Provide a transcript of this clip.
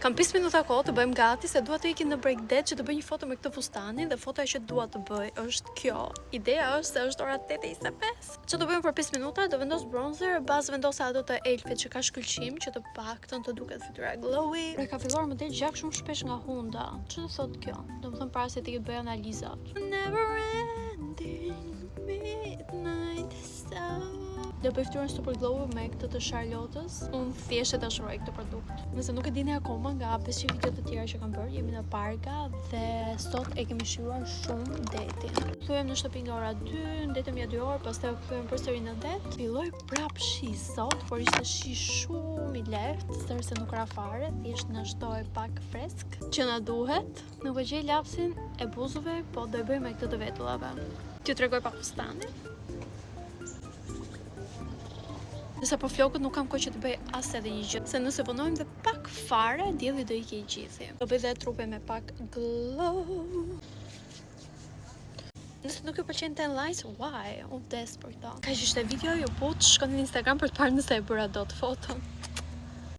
Kam 5 minuta kohë të bëjmë gati se dua të ikim në break dance që të bëj një foto me këtë fustanin dhe fotoja që dua të bëj është kjo. Ideja është se është ora 8:25. Ço do bëjmë për 5 minuta? Do vendos bronzer, bazë vendos ato të elfit që ka shkëlqim që të paktën të duket fytyra glowy. Pra ka filluar më del gjak shumë shpesh nga hunda. Ç'do thotë kjo? Domethënë para se të bëj analiza. Never ending midnight sun. Do bëj fytyrën super glow me këtë të Charlottes. Unë thjesht e dashuroj këtë produkt. Nëse nuk e dini akoma nga 500 video të tjera që kam bërë, jemi në Parga dhe sot e kemi shijuar shumë detin. Kthehem në shtëpi nga ora 2, ndetëm ja 2 orë, pastaj u kthyem përsëri në det. Filloi prap shi sot, por ishte shi shumë i lehtë, sërse nuk ra fare, thjesht na shtoi pak fresk që na duhet. Nuk e gjej lapsin e buzëve, po do e bëj me këtë të vetullave. T'ju tregoj pak fustanin. Nëse po flokët nuk kam kohë që të bëj as edhe një gjë. Se nëse punojmë dhe pak fare, dielli do ikë i gjithë. Do bëj dhe trupe me pak glow. Nëse nuk ju pëlqen Ten Lies, why? Unë vdes për këto. Kaq ishte video, ju po të shkoni në Instagram për të parë nëse e bëra dot foton.